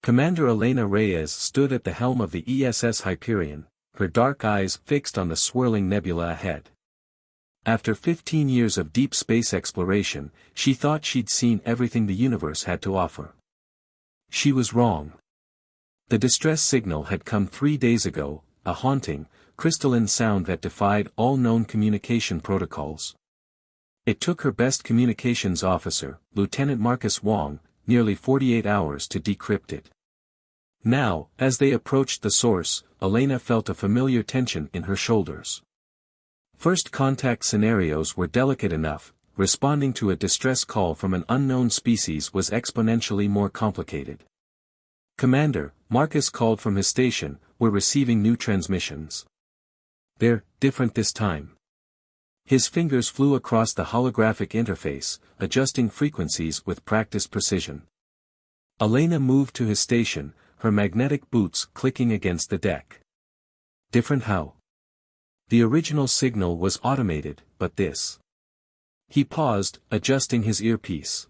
Commander Elena Reyes stood at the helm of the ESS Hyperion, her dark eyes fixed on the swirling nebula ahead. After 15 years of deep space exploration, she thought she'd seen everything the universe had to offer. She was wrong. The distress signal had come 3 days ago, a haunting, crystalline sound that defied all known communication protocols. It took her best communications officer, Lieutenant Marcus Wong, nearly 48 hours to decrypt it. Now, as they approached the source, Elena felt a familiar tension in her shoulders. First contact scenarios were delicate enough, responding to a distress call from an unknown species was exponentially more complicated. "Commander," Marcus called from his station, "we're receiving new transmissions. They're different this time." His fingers flew across the holographic interface, adjusting frequencies with practiced precision. Elena moved to his station, her magnetic boots clicking against the deck. Different how? The original signal was automated, but this. He paused, adjusting his earpiece.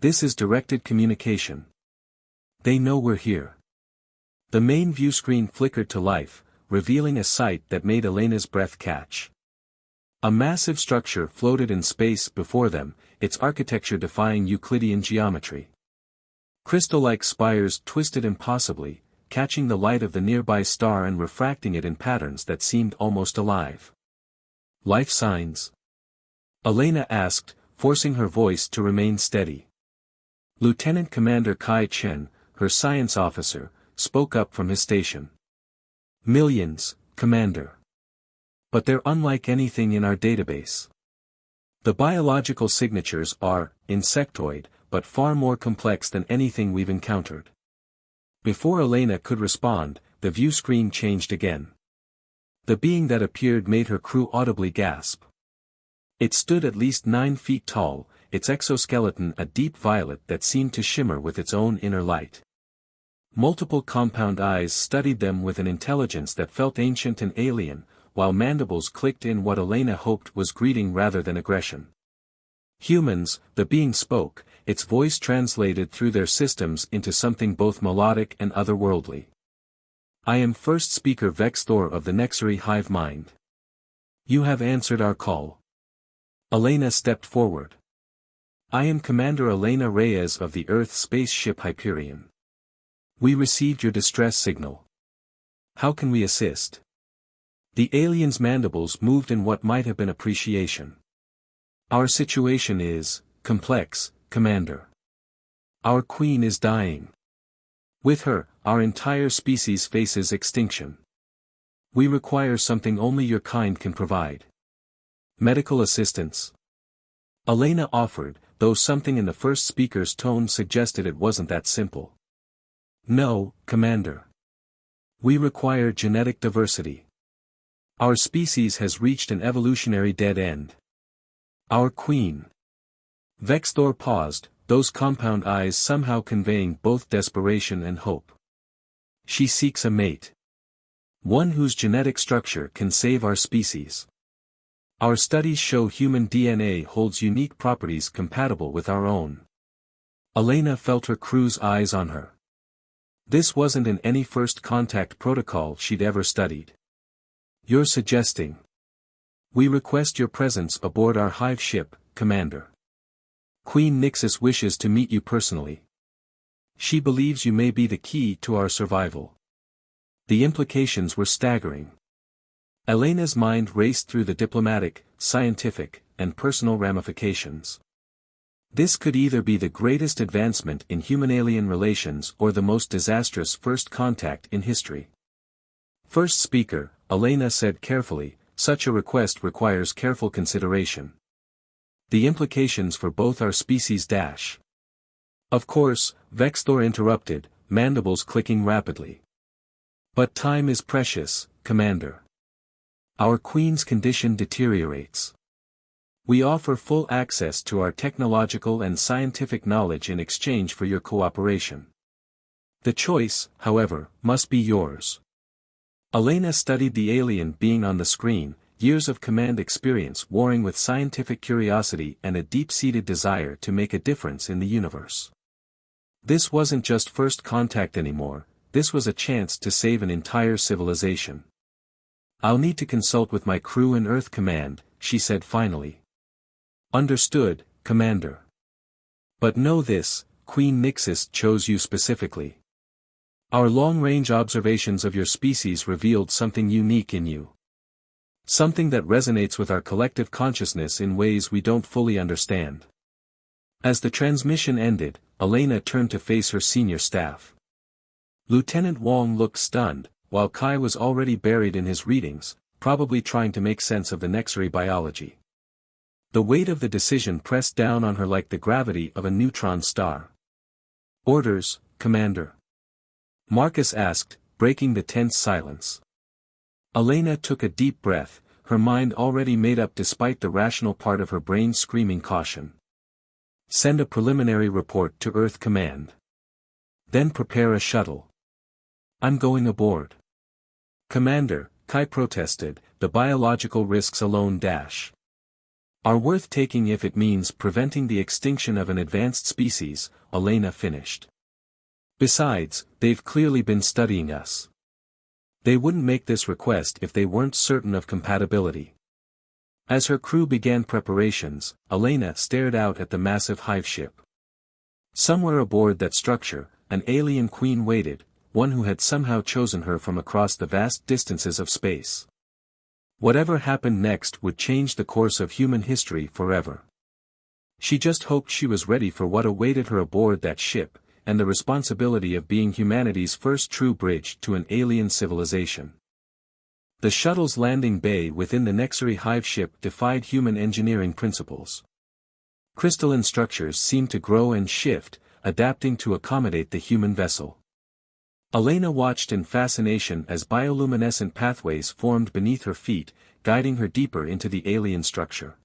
This is directed communication. They know we're here. The main view screen flickered to life, revealing a sight that made Elena's breath catch. A massive structure floated in space before them, its architecture defying Euclidean geometry. Crystal-like spires twisted impossibly, catching the light of the nearby star and refracting it in patterns that seemed almost alive. "Life signs?" Elena asked, forcing her voice to remain steady. Lieutenant Commander Kai Chen, her science officer, spoke up from his station. "Millions, Commander. But they're unlike anything in our database. The biological signatures are insectoid, but far more complex than anything we've encountered." Before Elena could respond, the view screen changed again. The being that appeared made her crew audibly gasp. It stood at least 9 feet tall, its exoskeleton a deep violet that seemed to shimmer with its own inner light. Multiple compound eyes studied them with an intelligence that felt ancient and alien, while mandibles clicked in what Elena hoped was greeting rather than aggression. "Humans," the being spoke, its voice translated through their systems into something both melodic and otherworldly. "I am First Speaker Vexthor of the Nexary Hive Mind. You have answered our call." Elena stepped forward. "I am Commander Elena Reyes of the Earth spaceship Hyperion. We received your distress signal. How can we assist?" The alien's mandibles moved in what might have been appreciation. "Our situation is complex, Commander. Our queen is dying. With her, our entire species faces extinction. We require something only your kind can provide." "Medical assistance?" Elena offered, though something in the first speaker's tone suggested it wasn't that simple. "No, Commander. We require genetic diversity. Our species has reached an evolutionary dead end. Our queen." Vexthor paused, those compound eyes somehow conveying both desperation and hope. "She seeks a mate. One whose genetic structure can save our species. Our studies show human DNA holds unique properties compatible with our own." Elena felt her crew's eyes on her. This wasn't in any first contact protocol she'd ever studied. "You're suggesting. We request your presence aboard our hive ship, Commander. Queen Nixus wishes to meet you personally. She believes you may be the key to our survival." The implications were staggering. Elena's mind raced through the diplomatic, scientific, and personal ramifications. This could either be the greatest advancement in human-alien relations or the most disastrous first contact in history. "First Speaker," Elena said carefully, "such a request requires careful consideration. The implications for both our species dash." "Of course," Vexthor interrupted, mandibles clicking rapidly. "But time is precious, Commander. Our queen's condition deteriorates. We offer full access to our technological and scientific knowledge in exchange for your cooperation. The choice, however, must be yours." Elena studied the alien being on the screen, years of command experience warring with scientific curiosity and a deep-seated desire to make a difference in the universe. This wasn't just first contact anymore, this was a chance to save an entire civilization. "I'll need to consult with my crew and Earth Command," she said finally. "Understood, Commander. But know this, Queen Nixis chose you specifically. Our long-range observations of your species revealed something unique in you. Something that resonates with our collective consciousness in ways we don't fully understand." As the transmission ended, Elena turned to face her senior staff. Lieutenant Wong looked stunned, while Kai was already buried in his readings, probably trying to make sense of the Nexary biology. The weight of the decision pressed down on her like the gravity of a neutron star. "Orders, Commander?" Marcus asked, breaking the tense silence. Elena took a deep breath, her mind already made up despite the rational part of her brain screaming caution. "Send a preliminary report to Earth Command. Then prepare a shuttle." "I'm going aboard." "Commander," Kai protested, "the biological risks alone are worth taking if it means preventing the extinction of an advanced species," Elena finished. "Besides, they've clearly been studying us. They wouldn't make this request if they weren't certain of compatibility." As her crew began preparations, Elena stared out at the massive hive ship. Somewhere aboard that structure, an alien queen waited, one who had somehow chosen her from across the vast distances of space. Whatever happened next would change the course of human history forever. She just hoped she was ready for what awaited her aboard that ship, and the responsibility of being humanity's first true bridge to an alien civilization. The shuttle's landing bay within the Nexary hive ship defied human engineering principles. Crystalline structures seemed to grow and shift, adapting to accommodate the human vessel. Elena watched in fascination as bioluminescent pathways formed beneath her feet, guiding her deeper into the alien structure.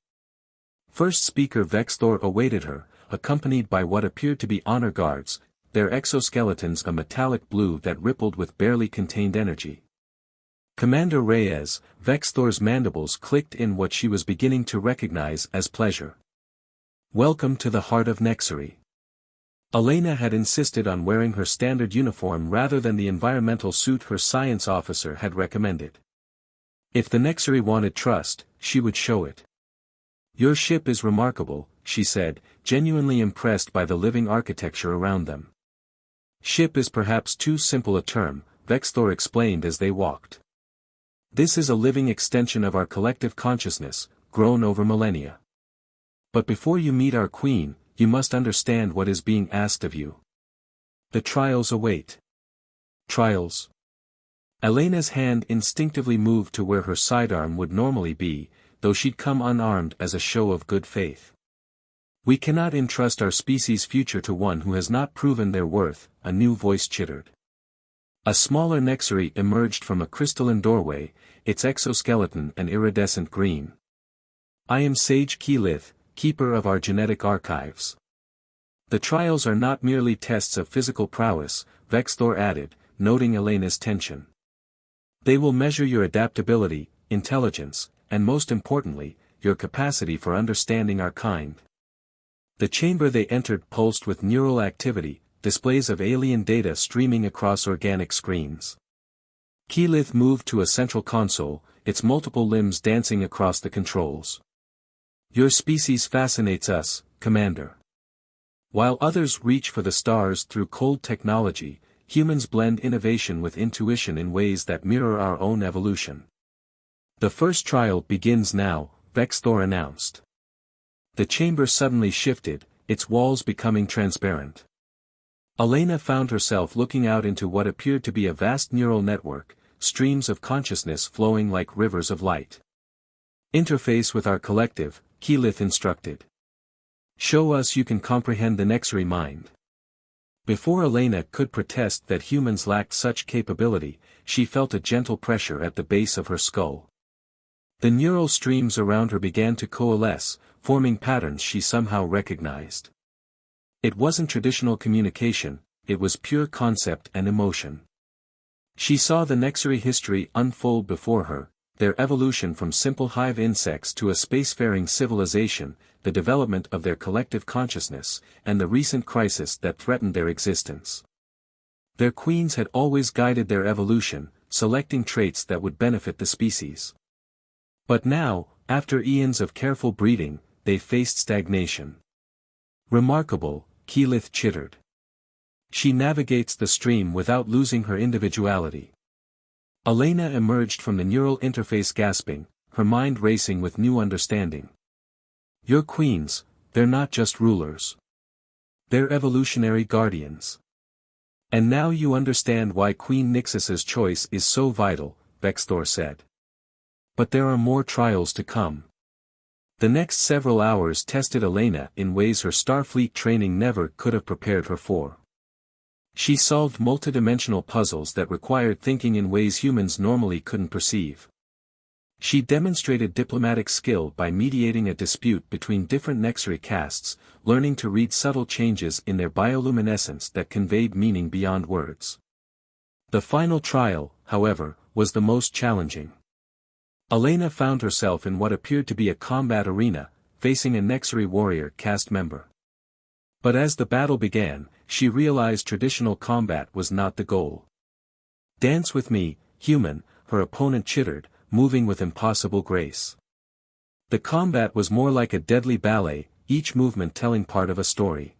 First Speaker Vexthor awaited her, accompanied by what appeared to be honor guards, their exoskeletons a metallic blue that rippled with barely contained energy. Commander Reyes, Vexthor's mandibles clicked in what she was beginning to recognize as pleasure. "Welcome to the heart of Nexary." Elena had insisted on wearing her standard uniform rather than the environmental suit her science officer had recommended. If the Nexary wanted trust, she would show it. "Your ship is remarkable," she said, genuinely impressed by the living architecture around them. "Ship is perhaps too simple a term," Vexthor explained as they walked. "This is a living extension of our collective consciousness, grown over millennia. But before you meet our queen, you must understand what is being asked of you. The trials await." "Trials?" Elena's hand instinctively moved to where her sidearm would normally be, though she'd come unarmed as a show of good faith. "We cannot entrust our species' future to one who has not proven their worth," a new voice chittered. A smaller Nexary emerged from a crystalline doorway, its exoskeleton an iridescent green. "I am Sage Keylith, keeper of our genetic archives. The trials are not merely tests of physical prowess," Vexthor added, noting Elena's tension. "They will measure your adaptability, intelligence, and most importantly, your capacity for understanding our kind." The chamber they entered pulsed with neural activity, displays of alien data streaming across organic screens. Keylith moved to a central console, its multiple limbs dancing across the controls. "Your species fascinates us, Commander. While others reach for the stars through cold technology, humans blend innovation with intuition in ways that mirror our own evolution. The first trial begins now," Vexthor announced. The chamber suddenly shifted, its walls becoming transparent. Elena found herself looking out into what appeared to be a vast neural network, streams of consciousness flowing like rivers of light. "Interface with our collective," Keylith instructed. "Show us you can comprehend the Nexary mind." Before Elena could protest that humans lacked such capability, she felt a gentle pressure at the base of her skull. The neural streams around her began to coalesce, forming patterns she somehow recognized. It wasn't traditional communication, it was pure concept and emotion. She saw the Nexary history unfold before her, their evolution from simple hive insects to a spacefaring civilization, the development of their collective consciousness, and the recent crisis that threatened their existence. Their queens had always guided their evolution, selecting traits that would benefit the species. But now, after eons of careful breeding, they faced stagnation. Remarkable, Keyleth chittered. She navigates the stream without losing her individuality. Elena emerged from the neural interface gasping, her mind racing with new understanding. Your queens, they're not just rulers. They're evolutionary guardians. And now you understand why Queen Nixis's choice is so vital, Vexthor said. But there are more trials to come. The next several hours tested Elena in ways her Starfleet training never could have prepared her for. She solved multidimensional puzzles that required thinking in ways humans normally couldn't perceive. She demonstrated diplomatic skill by mediating a dispute between different Nexari castes, learning to read subtle changes in their bioluminescence that conveyed meaning beyond words. The final trial, however, was the most challenging. Elena found herself in what appeared to be a combat arena, facing a Nexari warrior caste member. But as the battle began, she realized traditional combat was not the goal. Dance with me, human, her opponent chittered, moving with impossible grace. The combat was more like a deadly ballet, each movement telling part of a story.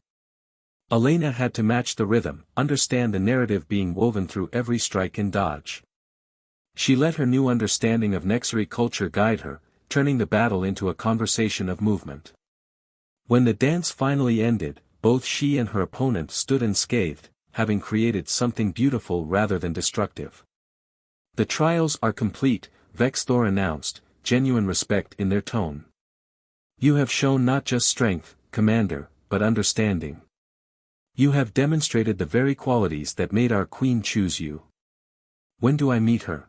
Elena had to match the rhythm, understand the narrative being woven through every strike and dodge. She let her new understanding of Nexari culture guide her, turning the battle into a conversation of movement. When the dance finally ended, both she and her opponent stood unscathed, having created something beautiful rather than destructive. The trials are complete, Vexthor announced, genuine respect in their tone. You have shown not just strength, Commander, but understanding. You have demonstrated the very qualities that made our queen choose you. When do I meet her?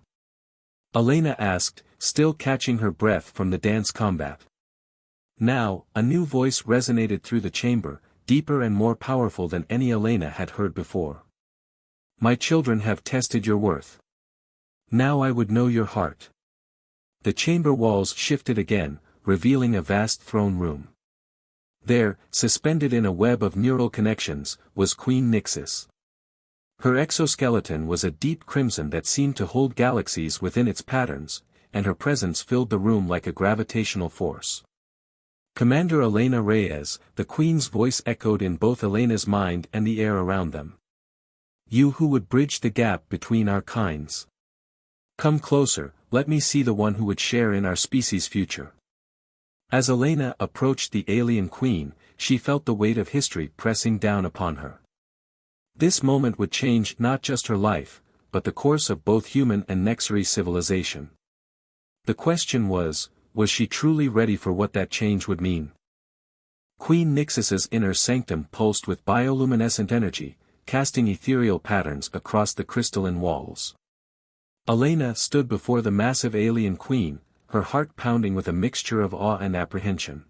Elena asked, still catching her breath from the dance combat. Now, a new voice resonated through the chamber, deeper and more powerful than any Elena had heard before. My children have tested your worth. Now I would know your heart. The chamber walls shifted again, revealing a vast throne room. There, suspended in a web of neural connections, was Queen Nixis. Her exoskeleton was a deep crimson that seemed to hold galaxies within its patterns, and her presence filled the room like a gravitational force. Commander Elena Reyes, the Queen's voice echoed in both Elena's mind and the air around them. You who would bridge the gap between our kinds. Come closer, let me see the one who would share in our species' future. As Elena approached the alien queen, she felt the weight of history pressing down upon her. This moment would change not just her life, but the course of both human and Nexari civilization. The question was she truly ready for what that change would mean? Queen Nixis's inner sanctum pulsed with bioluminescent energy, casting ethereal patterns across the crystalline walls. Elena stood before the massive alien queen, her heart pounding with a mixture of awe and apprehension.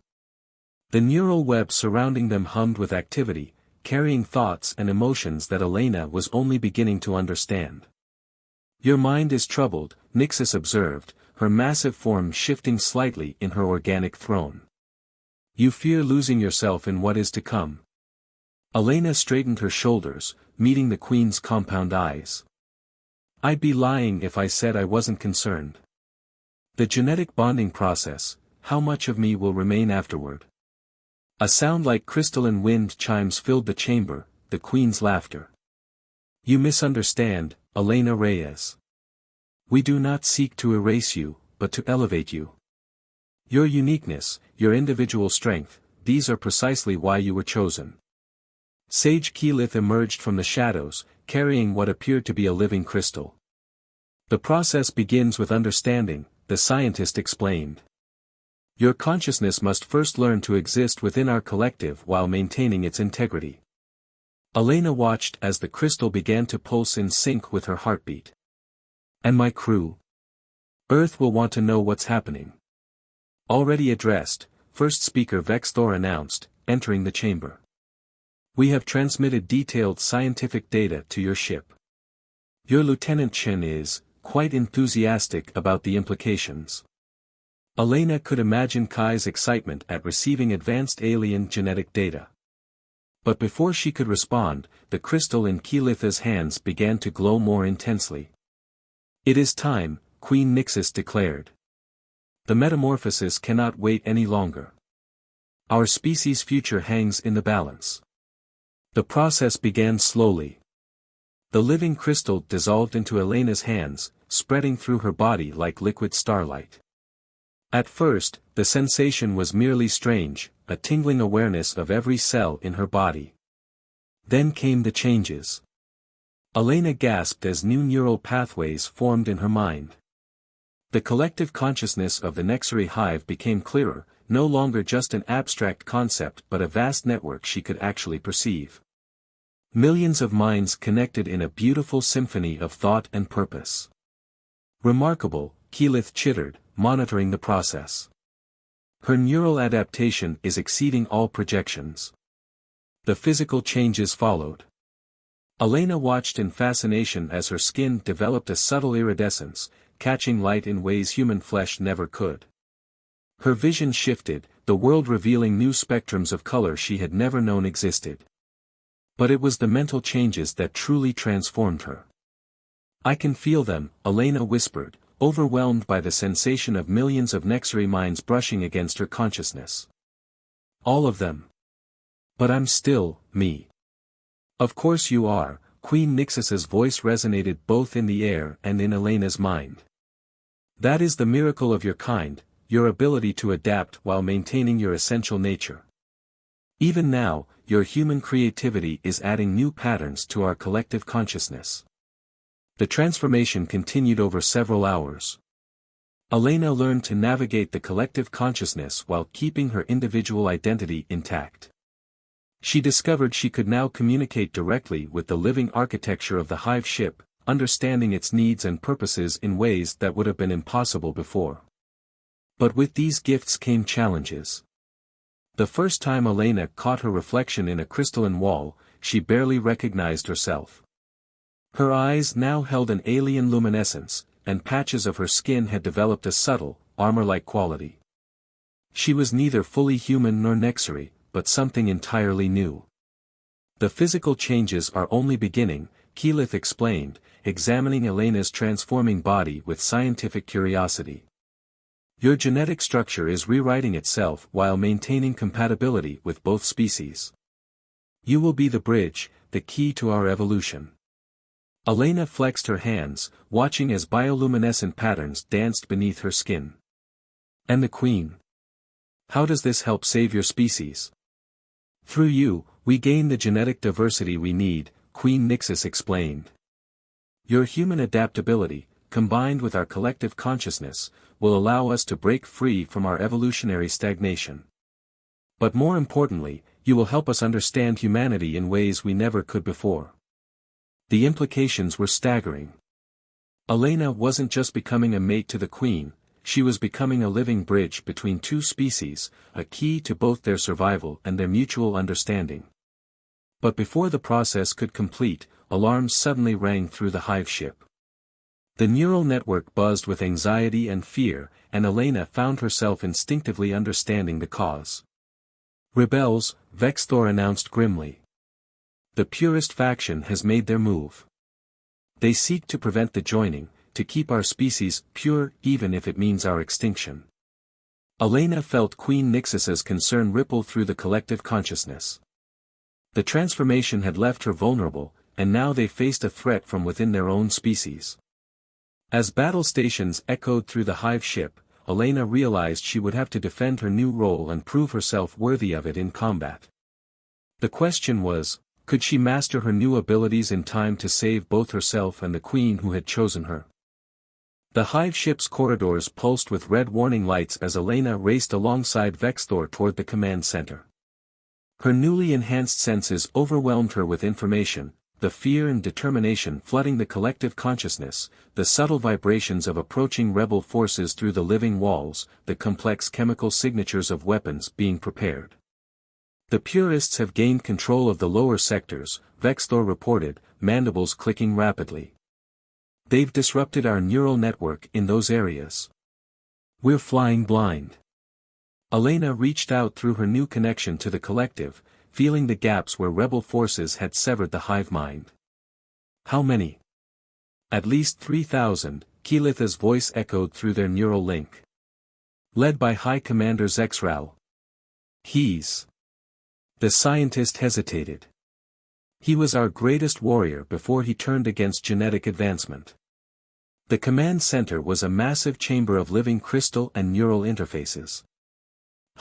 The neural web surrounding them hummed with activity, carrying thoughts and emotions that Elena was only beginning to understand. Your mind is troubled, Nixis observed, her massive form shifting slightly in her organic throne. You fear losing yourself in what is to come. Elena straightened her shoulders, meeting the queen's compound eyes. I'd be lying if I said I wasn't concerned. The genetic bonding process, how much of me will remain afterward? A sound like crystalline wind chimes filled the chamber, the queen's laughter. You misunderstand, Elena Reyes. We do not seek to erase you, but to elevate you. Your uniqueness, your individual strength, these are precisely why you were chosen. Sage Keyleth emerged from the shadows, carrying what appeared to be a living crystal. The process begins with understanding, the scientist explained. Your consciousness must first learn to exist within our collective while maintaining its integrity. Elena watched as the crystal began to pulse in sync with her heartbeat. And my crew? Earth will want to know what's happening. Already addressed, first speaker Vexthor announced, entering the chamber. We have transmitted detailed scientific data to your ship. Your Lieutenant Chen is quite enthusiastic about the implications. Elena could imagine Kai's excitement at receiving advanced alien genetic data. But before she could respond, the crystal in Keylitha's hands began to glow more intensely. "It is time," Queen Nixis declared. "The metamorphosis cannot wait any longer. Our species' future hangs in the balance." The process began slowly. The living crystal dissolved into Elena's hands, spreading through her body like liquid starlight. At first, the sensation was merely strange, a tingling awareness of every cell in her body. Then came the changes. Elena gasped as new neural pathways formed in her mind. The collective consciousness of the Nexary hive became clearer, no longer just an abstract concept but a vast network she could actually perceive. Millions of minds connected in a beautiful symphony of thought and purpose. "Remarkable," Keylith chittered, monitoring the process. "Her neural adaptation is exceeding all projections." The physical changes followed. Elena watched in fascination as her skin developed a subtle iridescence, catching light in ways human flesh never could. Her vision shifted, the world revealing new spectrums of color she had never known existed. But it was the mental changes that truly transformed her. "I can feel them," Elena whispered, overwhelmed by the sensation of millions of Nexary minds brushing against her consciousness. "All of them. But I'm still, me." "Of course you are," Queen Nixis's voice resonated both in the air and in Elena's mind. "That is the miracle of your kind, your ability to adapt while maintaining your essential nature. Even now, your human creativity is adding new patterns to our collective consciousness." The transformation continued over several hours. Elena learned to navigate the collective consciousness while keeping her individual identity intact. She discovered she could now communicate directly with the living architecture of the hive ship, understanding its needs and purposes in ways that would have been impossible before. But with these gifts came challenges. The first time Elena caught her reflection in a crystalline wall, she barely recognized herself. Her eyes now held an alien luminescence, and patches of her skin had developed a subtle, armor-like quality. She was neither fully human nor Nexary, but something entirely new. "The physical changes are only beginning," Keylith explained, examining Elena's transforming body with scientific curiosity. "Your genetic structure is rewriting itself while maintaining compatibility with both species. You will be the bridge, the key to our evolution." Elena flexed her hands, watching as bioluminescent patterns danced beneath her skin. "And the Queen? How does this help save your species?" "Through you, we gain the genetic diversity we need," Queen Nixis explained. "Your human adaptability, combined with our collective consciousness, will allow us to break free from our evolutionary stagnation. But more importantly, you will help us understand humanity in ways we never could before." The implications were staggering. Elena wasn't just becoming a mate to the Queen, she was becoming a living bridge between two species, a key to both their survival and their mutual understanding. But before the process could complete, alarms suddenly rang through the hive ship. The neural network buzzed with anxiety and fear, and Elena found herself instinctively understanding the cause. "Rebels," Vexthor announced grimly. "The purist faction has made their move. They seek to prevent the joining, to keep our species pure even if it means our extinction." Elena felt Queen Nixis's concern ripple through the collective consciousness. The transformation had left her vulnerable, and now they faced a threat from within their own species. As battle stations echoed through the hive ship, Elena realized she would have to defend her new role and prove herself worthy of it in combat. The question was, could she master her new abilities in time to save both herself and the Queen who had chosen her? The hive ship's corridors pulsed with red warning lights as Elena raced alongside Vexthor toward the command center. Her newly enhanced senses overwhelmed her with information, the fear and determination flooding the collective consciousness, the subtle vibrations of approaching rebel forces through the living walls, the complex chemical signatures of weapons being prepared. "The purists have gained control of the lower sectors," Vexthor reported, mandibles clicking rapidly. "They've disrupted our neural network in those areas. We're flying blind. Elena reached out through her new connection to the collective, feeling the gaps where rebel forces had severed the hive mind. How many? At least 3,000, Keylitha's voice echoed through their neural link. Led by High Commander Zexral. He's... The scientist hesitated. He was our greatest warrior before he turned against genetic advancement. The command center was a massive chamber of living crystal and neural interfaces.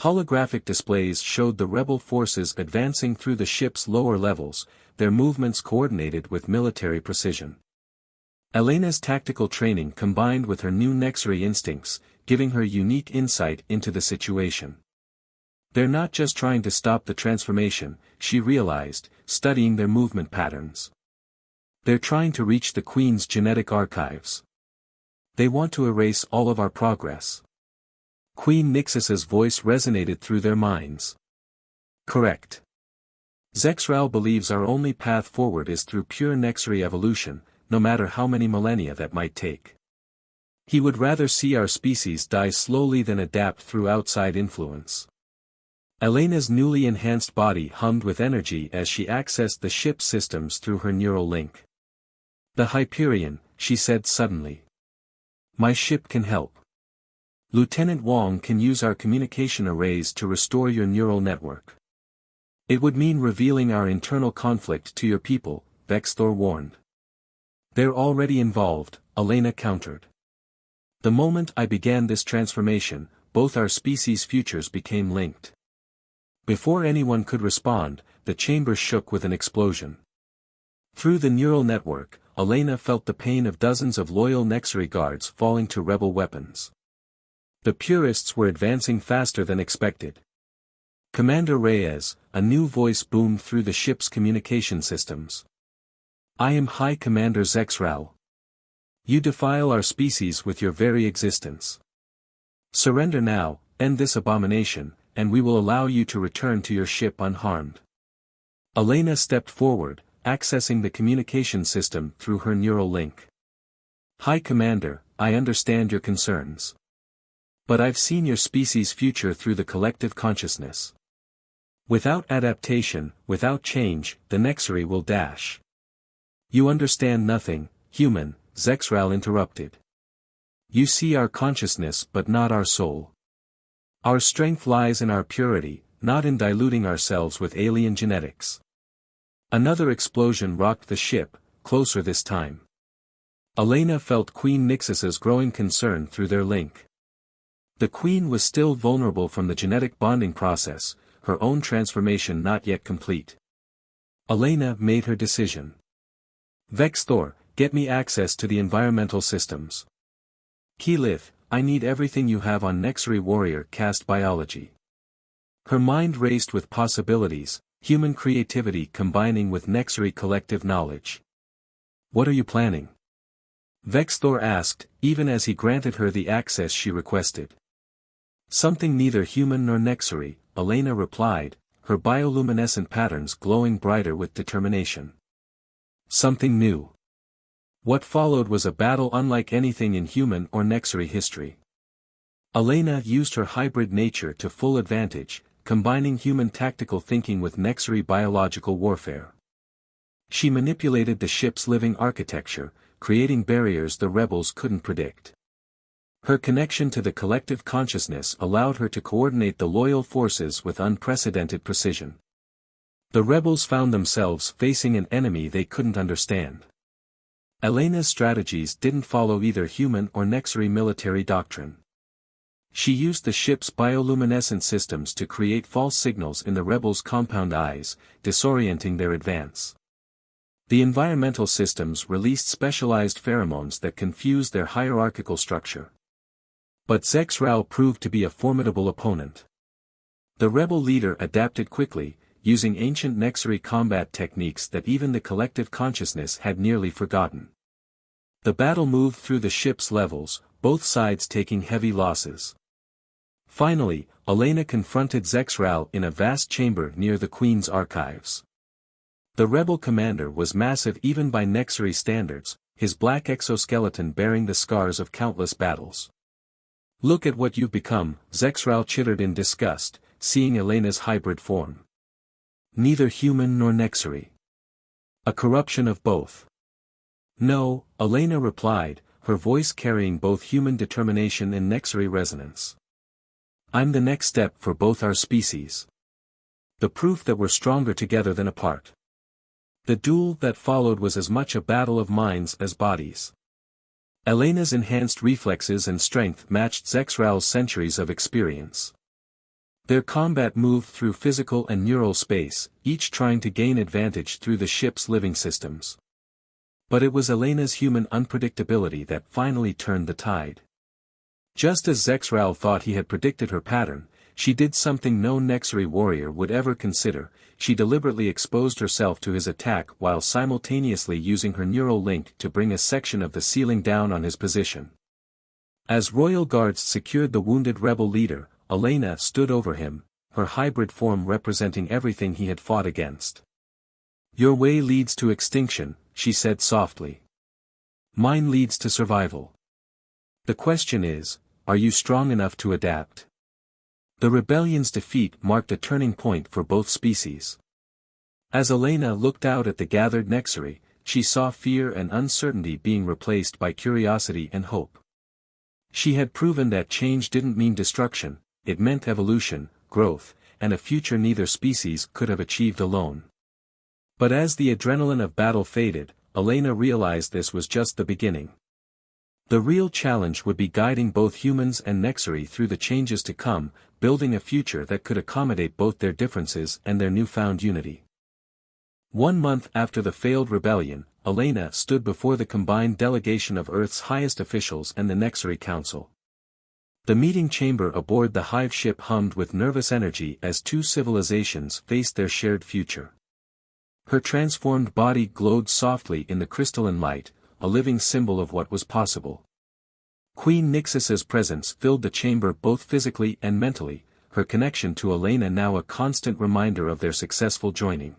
Holographic displays showed the rebel forces advancing through the ship's lower levels, their movements coordinated with military precision. Elena's tactical training combined with her new Nexury instincts, giving her unique insight into the situation. They're not just trying to stop the transformation, she realized, studying their movement patterns. They're trying to reach the Queen's genetic archives. They want to erase all of our progress. Queen Nixus's voice resonated through their minds. Correct. Zexral believes our only path forward is through pure Nexury evolution, no matter how many millennia that might take. He would rather see our species die slowly than adapt through outside influence. Elena's newly enhanced body hummed with energy as she accessed the ship's systems through her neural link. The Hyperion, she said suddenly. My ship can help. Lieutenant Wong can use our communication arrays to restore your neural network. It would mean revealing our internal conflict to your people, Vexthor warned. They're already involved, Elena countered. The moment I began this transformation, both our species' futures became linked. Before anyone could respond, the chamber shook with an explosion. Through the neural network, Elena felt the pain of dozens of loyal Nexury guards falling to rebel weapons. The purists were advancing faster than expected. Commander Reyes, a new voice boomed through the ship's communication systems. I am High Commander Zexral. You defile our species with your very existence. Surrender now, end this abomination, and we will allow you to return to your ship unharmed. Elena stepped forward, accessing the communication system through her neural link. High Commander, I understand your concerns. But I've seen your species' future through the collective consciousness. Without adaptation, without change, the Nexury will dash. You understand nothing, human, Zexral interrupted. You see our consciousness but not our soul. Our strength lies in our purity, not in diluting ourselves with alien genetics. Another explosion rocked the ship, closer this time. Elena felt Queen Nixus's growing concern through their link. The Queen was still vulnerable from the genetic bonding process, her own transformation not yet complete. Elena made her decision. Vexthor, get me access to the environmental systems. Keylith, I need everything you have on Nexury Warrior Cast Biology. Her mind raced with possibilities, human creativity combining with Nexury collective knowledge. What are you planning? Vexthor asked, even as he granted her the access she requested. Something neither human nor Nexury, Elena replied, her bioluminescent patterns glowing brighter with determination. Something new. What followed was a battle unlike anything in human or Nexury history. Elena used her hybrid nature to full advantage, combining human tactical thinking with Nexury biological warfare. She manipulated the ship's living architecture, creating barriers the rebels couldn't predict. Her connection to the collective consciousness allowed her to coordinate the loyal forces with unprecedented precision. The rebels found themselves facing an enemy they couldn't understand. Elena's strategies didn't follow either human or Nexury military doctrine. She used the ship's bioluminescent systems to create false signals in the rebels' compound eyes, disorienting their advance. The environmental systems released specialized pheromones that confused their hierarchical structure. But Zexral proved to be a formidable opponent. The rebel leader adapted quickly, using ancient Nexury combat techniques that even the collective consciousness had nearly forgotten. The battle moved through the ship's levels, both sides taking heavy losses. Finally, Elena confronted Zexral in a vast chamber near the Queen's archives. The rebel commander was massive even by Nexury standards, his black exoskeleton bearing the scars of countless battles. Look at what you've become, Zexral chittered in disgust, seeing Elena's hybrid form. Neither human nor Nexary. A corruption of both. No, Elena replied, her voice carrying both human determination and Nexary resonance. I'm the next step for both our species. The proof that we're stronger together than apart. The duel that followed was as much a battle of minds as bodies. Elena's enhanced reflexes and strength matched Zexral's centuries of experience. Their combat moved through physical and neural space, each trying to gain advantage through the ship's living systems. But it was Elena's human unpredictability that finally turned the tide. Just as Zexral thought he had predicted her pattern, she did something no Nexary warrior would ever consider. She deliberately exposed herself to his attack while simultaneously using her neural link to bring a section of the ceiling down on his position. As royal guards secured the wounded rebel leader, Elena stood over him, her hybrid form representing everything he had fought against. Your way leads to extinction, she said softly. Mine leads to survival. The question is, are you strong enough to adapt? The rebellion's defeat marked a turning point for both species. As Elena looked out at the gathered Nexary, she saw fear and uncertainty being replaced by curiosity and hope. She had proven that change didn't mean destruction, it meant evolution, growth, and a future neither species could have achieved alone. But as the adrenaline of battle faded, Elena realized this was just the beginning. The real challenge would be guiding both humans and Nexary through the changes to come, building a future that could accommodate both their differences and their newfound unity. 1 month after the failed rebellion, Elena stood before the combined delegation of Earth's highest officials and the Nexary Council. The meeting chamber aboard the hive ship hummed with nervous energy as two civilizations faced their shared future. Her transformed body glowed softly in the crystalline light, a living symbol of what was possible. Queen Nixis's presence filled the chamber both physically and mentally, her connection to Elena now a constant reminder of their successful joining.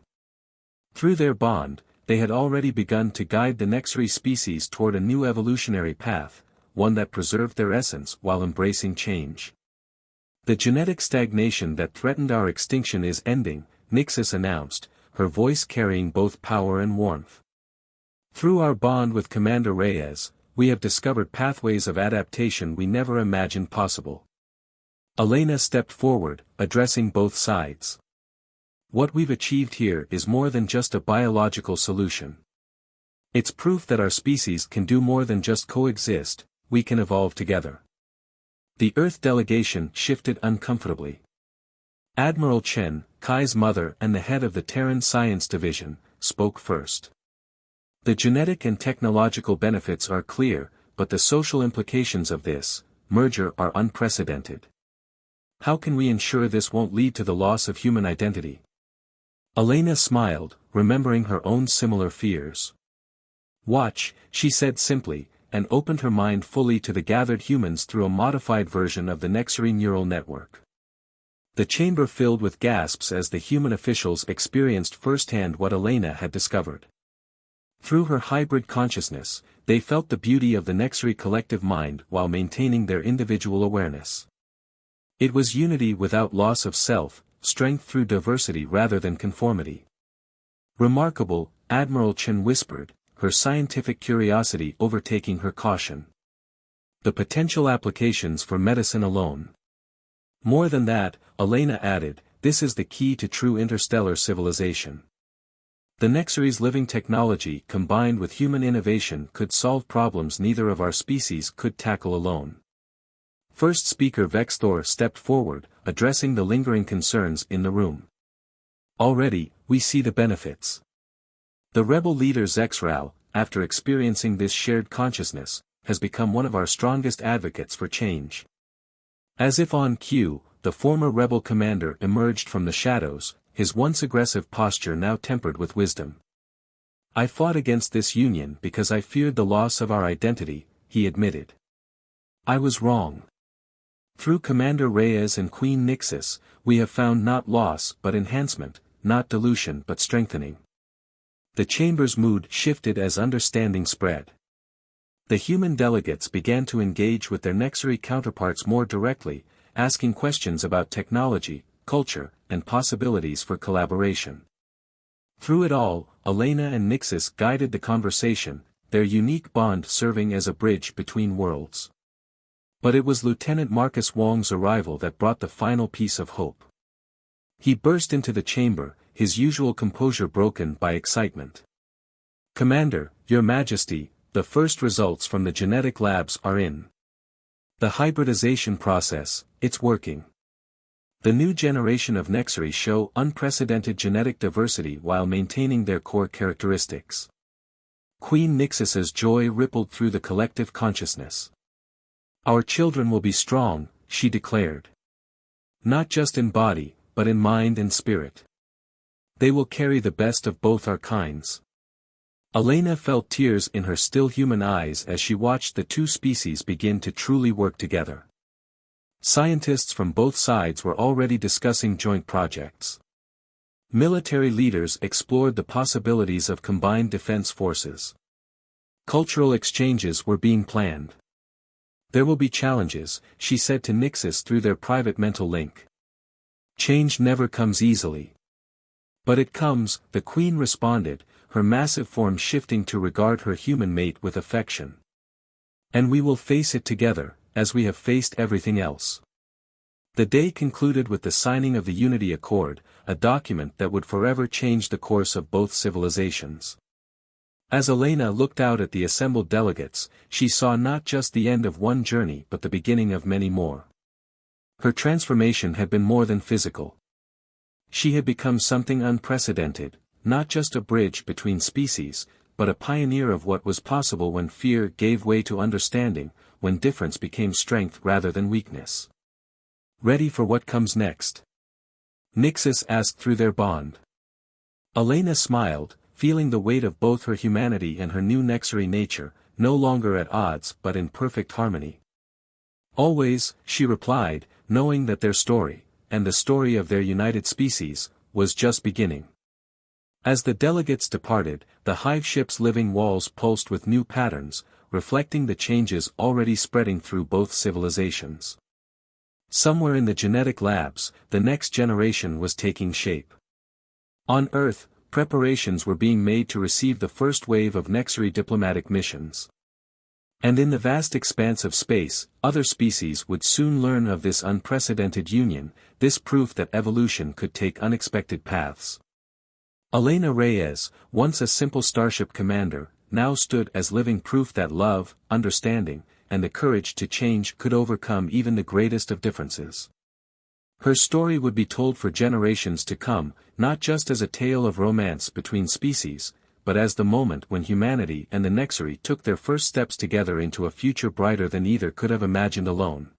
Through their bond, they had already begun to guide the Nexary species toward a new evolutionary path, one that preserved their essence while embracing change. The genetic stagnation that threatened our extinction is ending, Nixis announced, her voice carrying both power and warmth. Through our bond with Commander Reyes, we have discovered pathways of adaptation we never imagined possible. Elena stepped forward, addressing both sides. What we've achieved here is more than just a biological solution. It's proof that our species can do more than just coexist, we can evolve together. The Earth delegation shifted uncomfortably. Admiral Chen, Kai's mother and the head of the Terran Science Division, spoke first. The genetic and technological benefits are clear, but the social implications of this merger are unprecedented. How can we ensure this won't lead to the loss of human identity? Elena smiled, remembering her own similar fears. Watch, she said simply, and opened her mind fully to the gathered humans through a modified version of the Nexary neural network. The chamber filled with gasps as the human officials experienced firsthand what Elena had discovered. Through her hybrid consciousness, they felt the beauty of the Nexary collective mind while maintaining their individual awareness. It was unity without loss of self, strength through diversity rather than conformity. Remarkable, Admiral Chen whispered, her scientific curiosity overtaking her caution. The potential applications for medicine alone. More than that, Elena added, this is the key to true interstellar civilization. The Nexary's living technology combined with human innovation could solve problems neither of our species could tackle alone. First speaker Vexthor stepped forward, addressing the lingering concerns in the room. Already, we see the benefits. The rebel leader Zexral, after experiencing this shared consciousness, has become one of our strongest advocates for change. As if on cue, the former rebel commander emerged from the shadows, his once aggressive posture now tempered with wisdom. I fought against this union because I feared the loss of our identity, he admitted. I was wrong. Through Commander Reyes and Queen Nixis, we have found not loss but enhancement, not dilution but strengthening. The chamber's mood shifted as understanding spread. The human delegates began to engage with their Nexari counterparts more directly, asking questions about technology, culture, and possibilities for collaboration. Through it all, Elena and Nixis guided the conversation, their unique bond serving as a bridge between worlds. But it was Lieutenant Marcus Wong's arrival that brought the final piece of hope. He burst into the chamber, his usual composure broken by excitement. "Commander, Your Majesty, the first results from the genetic labs are in. The hybridization process, it's working. The new generation of Nexari show unprecedented genetic diversity while maintaining their core characteristics." Queen Nixis's joy rippled through the collective consciousness. "Our children will be strong," she declared. "Not just in body, but in mind and spirit. They will carry the best of both our kinds." Elena felt tears in her still human eyes as she watched the two species begin to truly work together. Scientists from both sides were already discussing joint projects. Military leaders explored the possibilities of combined defense forces. Cultural exchanges were being planned. "There will be challenges," she said to Nixis through their private mental link. "Change never comes easily. But it comes," the Queen responded, her massive form shifting to regard her human mate with affection. "And we will face it together, as we have faced everything else." The day concluded with the signing of the Unity Accord, a document that would forever change the course of both civilizations. As Elena looked out at the assembled delegates, she saw not just the end of one journey but the beginning of many more. Her transformation had been more than physical. She had become something unprecedented, not just a bridge between species, but a pioneer of what was possible when fear gave way to understanding, when difference became strength rather than weakness. "Ready for what comes next?" Nixis asked through their bond. Elena smiled, feeling the weight of both her humanity and her new Nexari nature, no longer at odds but in perfect harmony. "Always," she replied, knowing that their story, and the story of their united species, was just beginning. As the delegates departed, the hive ship's living walls pulsed with new patterns, reflecting the changes already spreading through both civilizations. Somewhere in the genetic labs, the next generation was taking shape. On Earth, preparations were being made to receive the first wave of Nexari diplomatic missions. And in the vast expanse of space, other species would soon learn of this unprecedented union, this proof that evolution could take unexpected paths. Elena Reyes, once a simple starship commander, now stood as living proof that love, understanding, and the courage to change could overcome even the greatest of differences. Her story would be told for generations to come, not just as a tale of romance between species, but as the moment when humanity and the Nexari took their first steps together into a future brighter than either could have imagined alone.